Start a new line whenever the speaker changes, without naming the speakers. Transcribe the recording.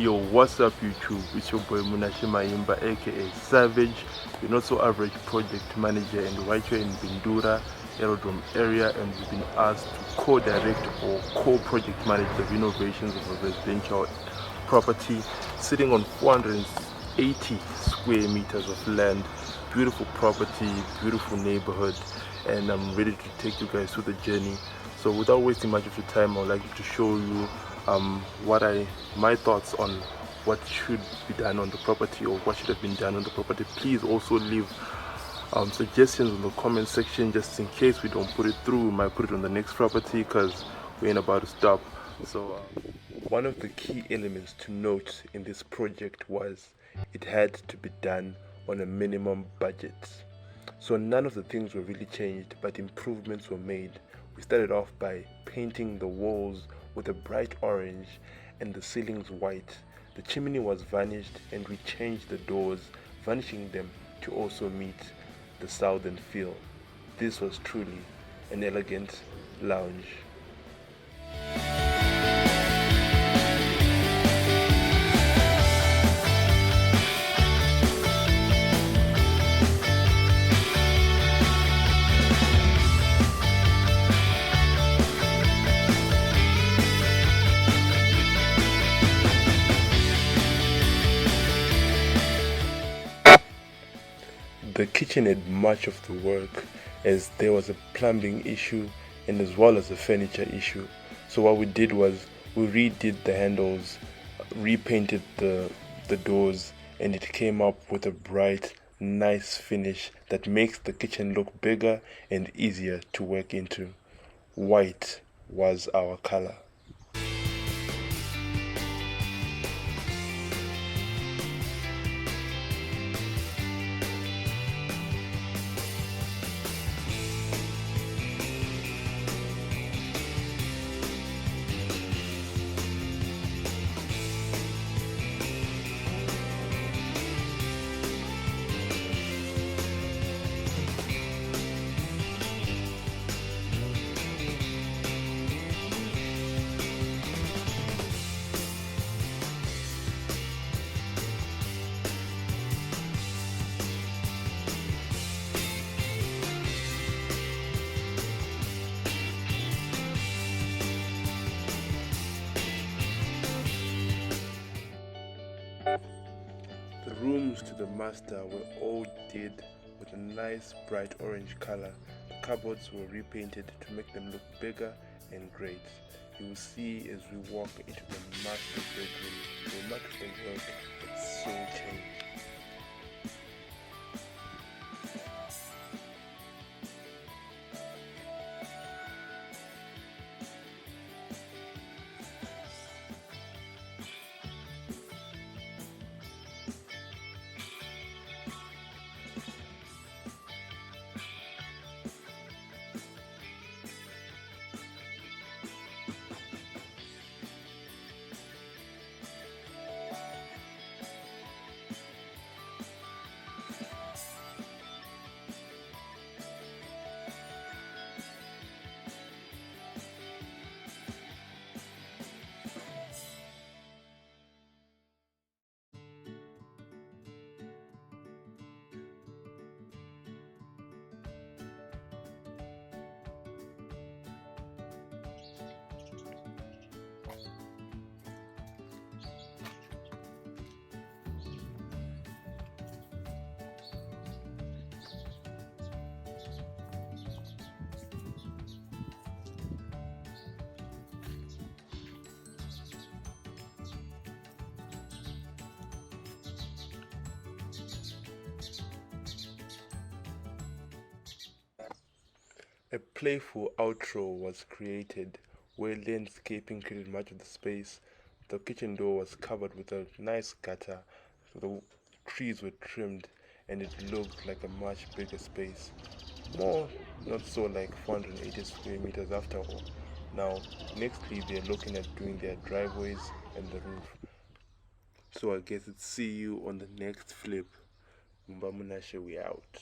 Yo, what's up YouTube? It's your boy Munashe Mayimba, aka Savage, your not so average project manager, and right here in Bindura aerodrome area, and we've been asked to co-direct or co-project manage the renovations of a residential property sitting on 480 square meters of land. Beautiful property, beautiful neighborhood, and I'm ready to take you guys through the journey. So without wasting much of your time, I would like to show you my thoughts on what should be done on the property or what should have been done on the property. Please also leave suggestions in the comment section, just in case we don't put it through. We might put it on the next property because we ain't about to stop. So one of the key elements to note in this project was it had to be done on a minimum budget. So none of the things were really changed, but improvements were made. We started off by painting the walls with a bright orange and the ceilings white. The chimney was varnished and we changed the doors, varnishing them to also meet the southern feel. This was truly an elegant lounge. The kitchen had much of the work, as there was a plumbing issue and as well as a furniture issue. So what we did was we redid the handles, repainted the doors, and it came up with a bright, nice finish that makes the kitchen look bigger and easier to work into. White was our color. The rooms to the master were all did with a nice bright orange color. The cupboards were repainted to make them look bigger and great. You will see as we walk into the master bedroom, so much of the work is so changed. A playful outro was created where landscaping created much of the space. The kitchen door was covered with a nice gutter, so the trees were trimmed and it looked like a much bigger space. More, not so like 480 square meters after all. Now, nextly they're looking at doing their driveways and the roof. So I guess it's see you on the next flip. Mba Munashe, we out.